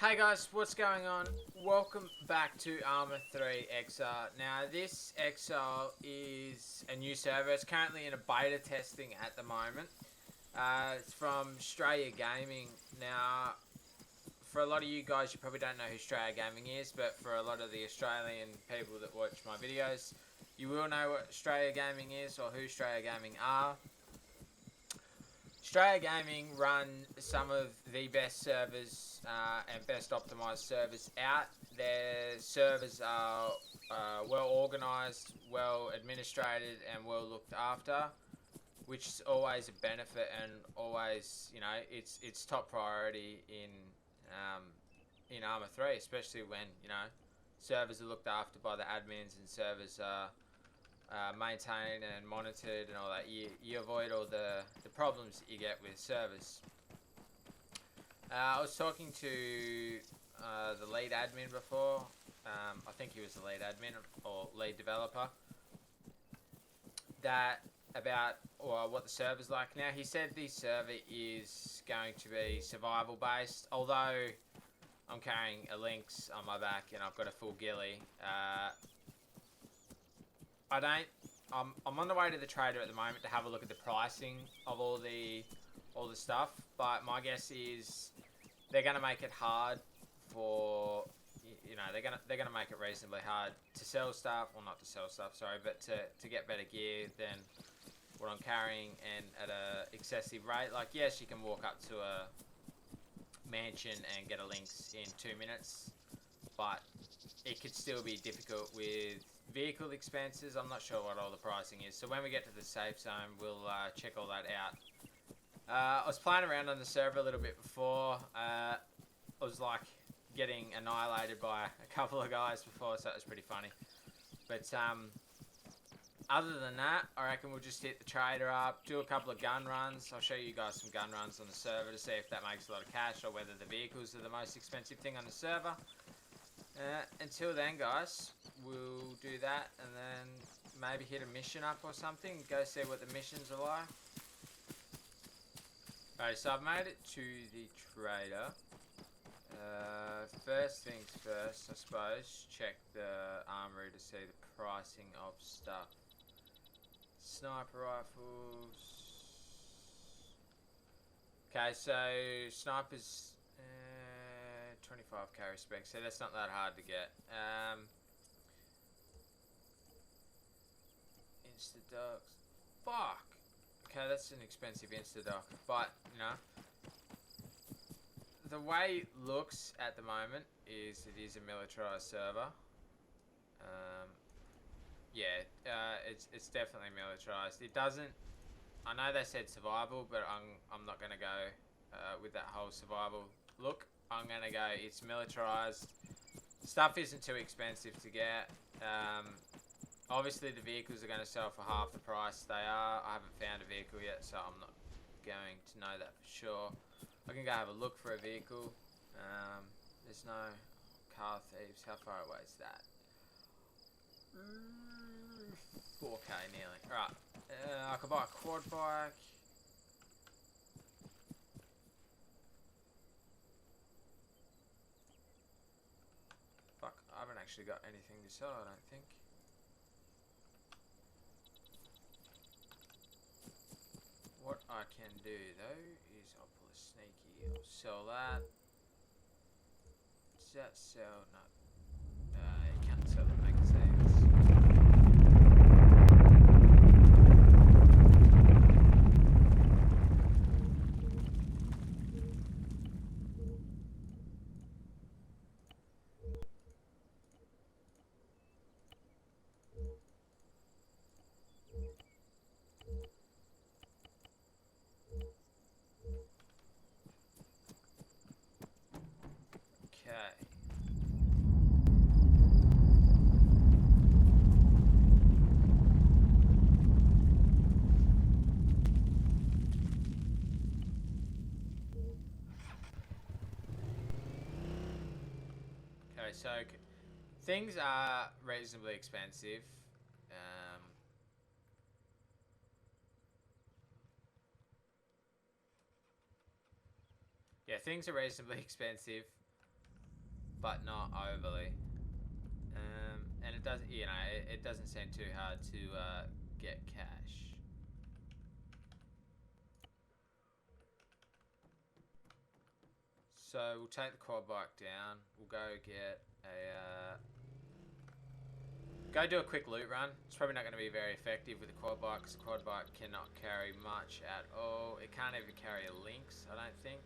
Hey guys, what's going on? Welcome back to Arma 3 Exile. Now this Exile is a new server. It's currently in a beta testing at the moment. It's from Straya Gaming. Now, for a lot of you guys, you probably don't know who Straya Gaming is, but for a lot of the Australian people that watch my videos, you will know what Straya Gaming is or who Straya Gaming are. Straya Gaming run some of the best servers and best optimized servers out. Their servers are well organized, well administrated, and well looked after, which is always a benefit and always, it's top priority in Arma 3, especially when servers are looked after by the admins and servers are maintained and monitored and all that. You avoid all the problems that you get with servers. I was talking to the lead admin before. I think he was the lead admin or lead developer. About what the server's like now. He said the server is going to be survival based, although I'm carrying a lynx on my back and I've got a full ghillie. I'm on the way to the trader at the moment to have a look at the pricing of all the stuff, but my guess is they're gonna make it hard for they're gonna make it reasonably hard to sell stuff, or not to sell stuff, sorry, but to get better gear than what I'm carrying and at a excessive rate. Like, yes, you can walk up to a mansion and get a lynx in 2 minutes, but it could still be difficult with vehicle expenses. I'm not sure what all the pricing is, so when we get to the safe zone, we'll check all that out. I was playing around on the server a little bit before. I was like getting annihilated by a couple of guys before, so that was pretty funny. But other than that, I reckon we'll just hit the trader up, do a couple of gun runs. I'll show you guys some gun runs on the server to see if that makes a lot of cash or whether the vehicles are the most expensive thing on the server. Until then, guys, we'll do that and then maybe hit a mission up or something, go see what the missions are like. Alright, so I've made it to the trader. First things first, I suppose, check the armory to see the pricing of stuff. Sniper rifles. Okay, so snipers, 25k respect, so that's not that hard to get. Insta-docs. Fuck! Okay, that's an expensive insta-doc, but, the way it looks at the moment is it is a militarized server. It's definitely militarized. It doesn't. I know they said survival, but I'm not gonna go with that whole survival look. I'm gonna go. It's militarized. Stuff isn't too expensive to get. Obviously, the vehicles are gonna sell for half the price they are. I haven't found a vehicle yet, so I'm not going to know that for sure. I can go have a look for a vehicle. There's no car thieves. How far away is that? 4k nearly. Alright. I could buy a quad bike. Fuck, I haven't actually got anything to sell, I don't think. What I can do though is I'll pull a sneaky. I'll sell that. Does that sell? No. You can't sell the magazines. So things are reasonably expensive. Yeah, things are reasonably expensive. but not overly. And it does, it doesn't seem too hard to get cash. So we'll take the quad bike down. We'll go get a go do a quick loot run. It's probably not going to be very effective with the quad bike because the quad bike cannot carry much at all. It can't even carry a lynx, I don't think.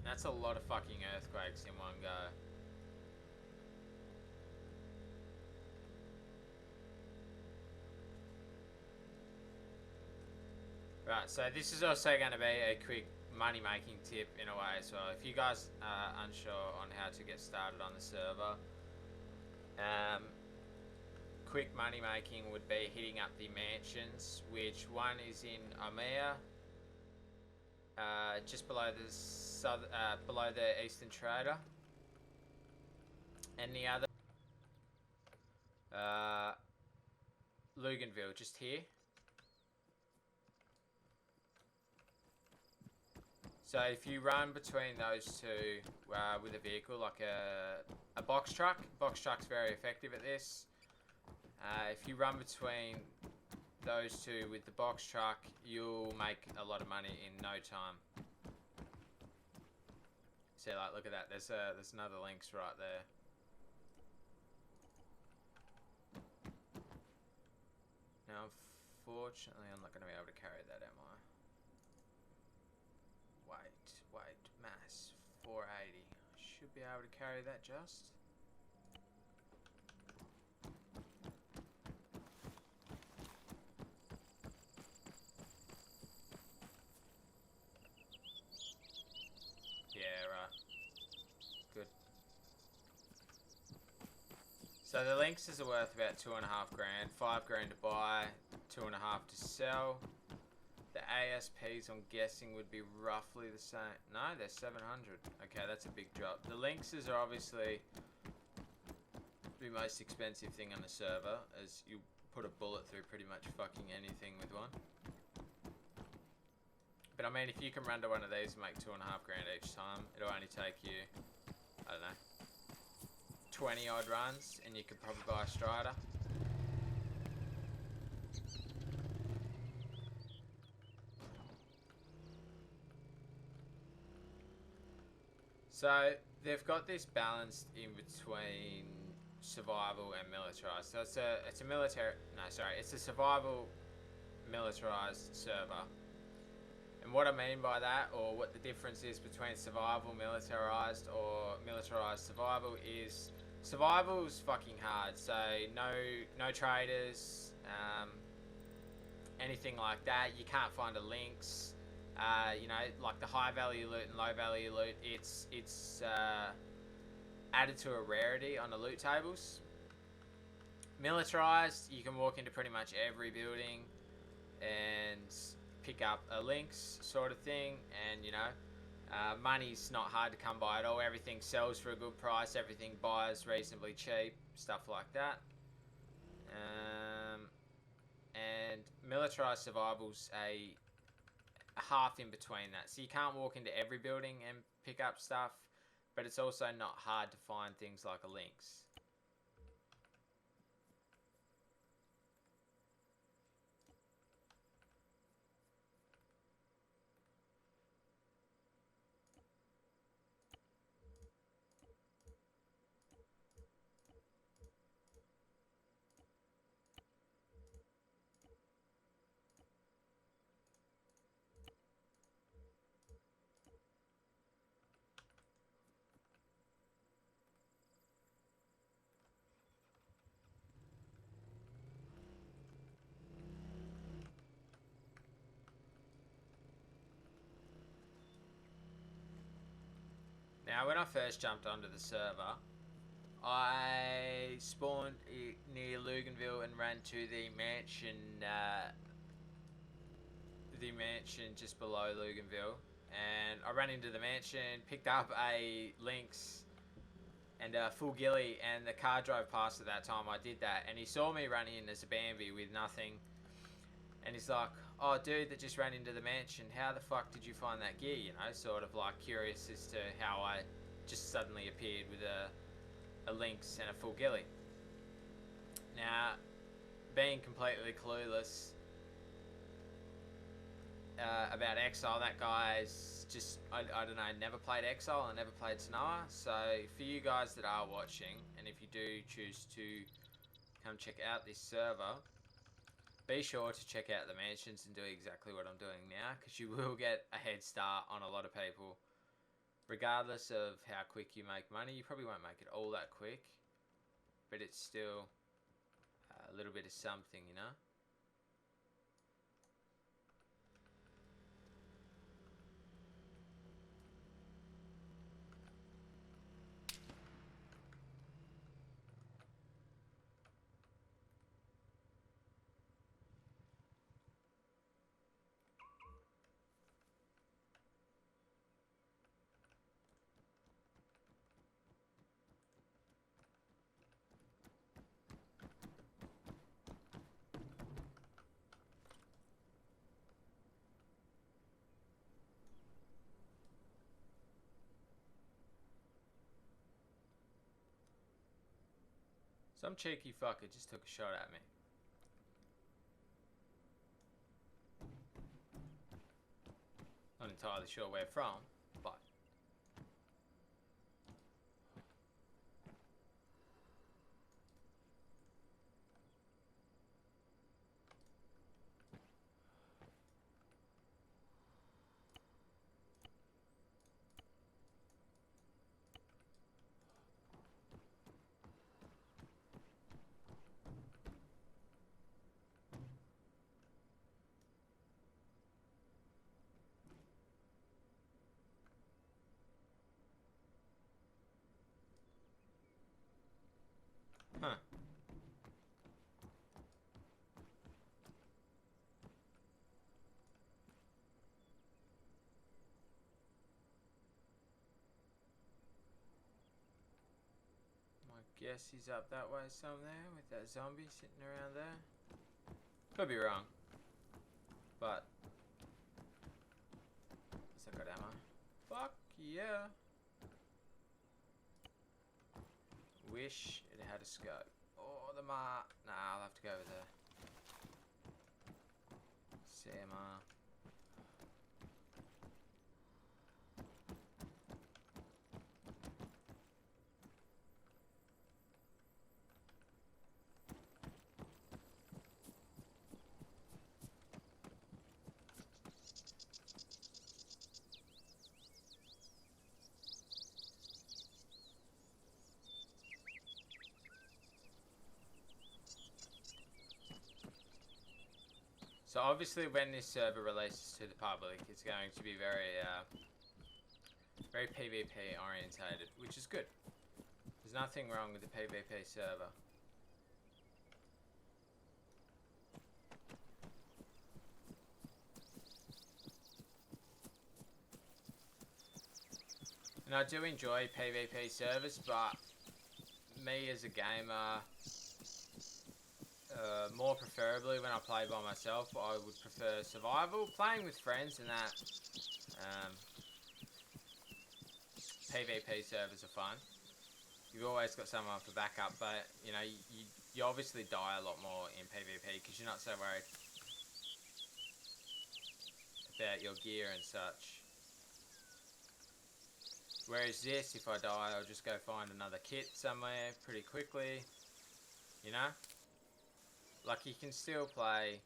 That's a lot of fucking earthquakes in one go. Right, so this is also going to be a quick money making tip in a way as well. If you guys are unsure on how to get started on the server, quick money making would be hitting up the mansions, which one is in Amea, just below the Eastern Trader, and the other Luganville, just here. So if you run between those two with a vehicle, like a box truck's very effective at this. If you run between those two with the box truck, you'll make a lot of money in no time. See, like, look at that. There's another lynx right there. Now, unfortunately, I'm not going to be able to carry that, am I? Wait, mass 480. Should be able to carry that just. Yeah, right. Good. So the lynxes are worth about 2.5 grand, 5 grand to buy, 2.5 to sell. The ASPs, I'm guessing, would be roughly the same. No, they're 700. Okay, that's a big drop. The lynxes are obviously the most expensive thing on the server, as you put a bullet through pretty much fucking anything with one. But I mean, if you can run to one of these and make 2.5 grand each time, it'll only take you, I don't know, 20 odd runs, and you could probably buy a Straya. So they've got this balanced in between survival and militarized. So it's a military. No, sorry, it's a survival militarized server. And what I mean by that, or what the difference is between survival militarized or militarized survival, is survival's fucking hard. So no traders, anything like that. You can't find a lynx. Like the high value loot and low value loot, it's added to a rarity on the loot tables. Militarized, you can walk into pretty much every building and pick up a lynx sort of thing, and money's not hard to come by at all. Everything sells for a good price, everything buys reasonably cheap, stuff like that. And militarized survival's a half in between that. So you can't walk into every building and pick up stuff, but it's also not hard to find things like a lynx. Now, when I first jumped onto the server, I spawned near Luganville and ran to the mansion just below Luganville. And I ran into the mansion, picked up a lynx and a full ghillie, and the car drove past at that time I did that. And he saw me run in as a Bambi with nothing. And he's like, oh, dude that just ran into the mansion, how the fuck did you find that gear? You know, sort of like curious as to how I just suddenly appeared with a lynx and a full ghillie. Now, being completely clueless about Exile, that guy's just, I don't know, never played Exile and never played Straya. So for you guys that are watching, and if you do choose to come check out this server, be sure to check out the mansions and do exactly what I'm doing now, because you will get a head start on a lot of people. Regardless of how quick you make money, you probably won't make it all that quick, but it's still a little bit of something, you know? Some cheeky fucker just took a shot at me. Not entirely sure where from, but... Huh. I guess he's up that way somewhere with that zombie sitting around there. Could be wrong. But... Has I got ammo? Fuck yeah. Wish it had a scope. Oh, the Nah, I'll have to go with the CMR. So obviously when this server releases to the public, it's going to be very PvP orientated, which is good. There's nothing wrong with the PvP server. And I do enjoy PvP servers, but me as a gamer, more preferably when I play by myself, I would prefer survival. Playing with friends and that, PvP servers are fun. You've always got someone for backup, but you know, you obviously die a lot more in PvP because you're not so worried about your gear and such. Whereas this, if I die, I'll just go find another kit somewhere pretty quickly, you know? Like, you can still play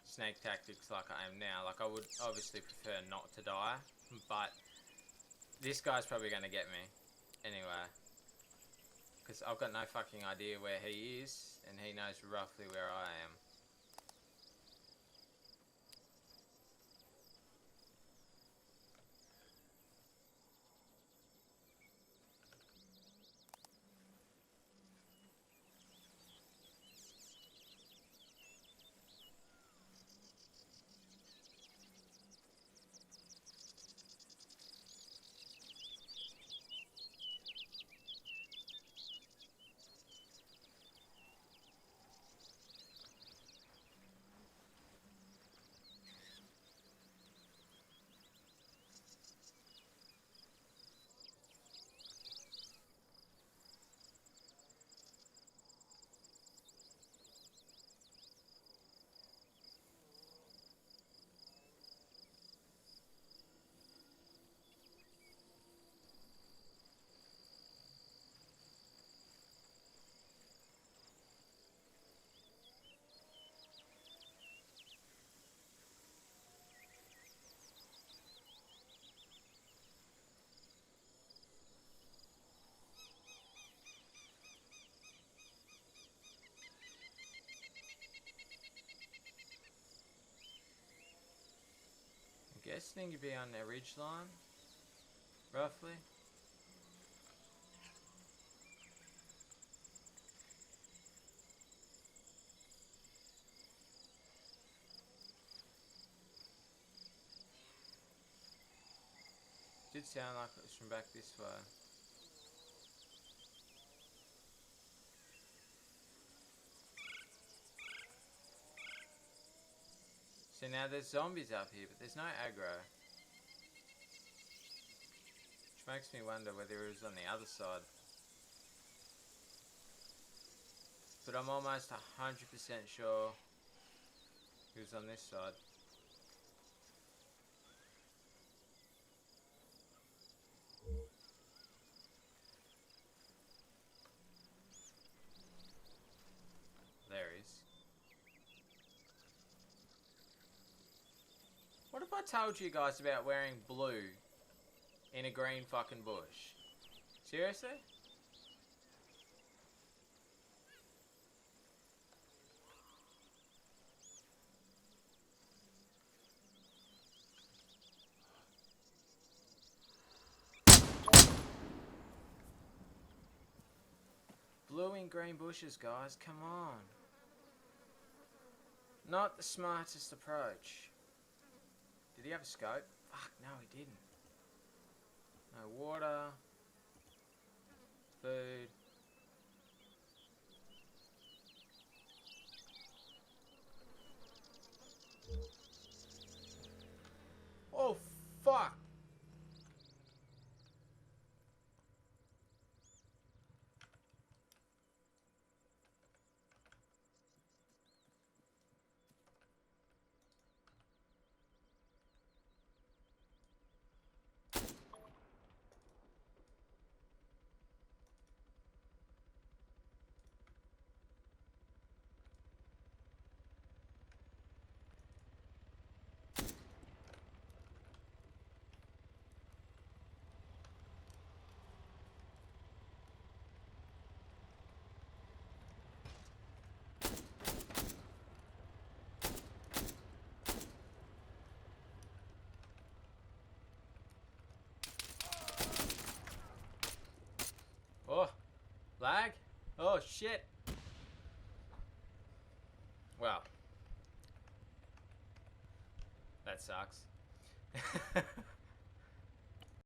snake tactics like I am now. Like, I would obviously prefer not to die, but this guy's probably going to get me anyway. Because I've got no fucking idea where he is, and he knows roughly where I am. Guessing you'd be on their ridge line, roughly. Did sound like it was from back this way. So now there's zombies up here, but there's no aggro. Which makes me wonder whether it was on the other side. But I'm almost 100% sure he was on this side. There he is. What if I told you guys about wearing blue in a green fucking bush? Seriously? Blue in green bushes, guys, come on. Not the smartest approach. Did he have a scope? Fuck, no he didn't. No water. Food. Oh, fuck. Oh, lag? Oh, shit. Well, that sucks.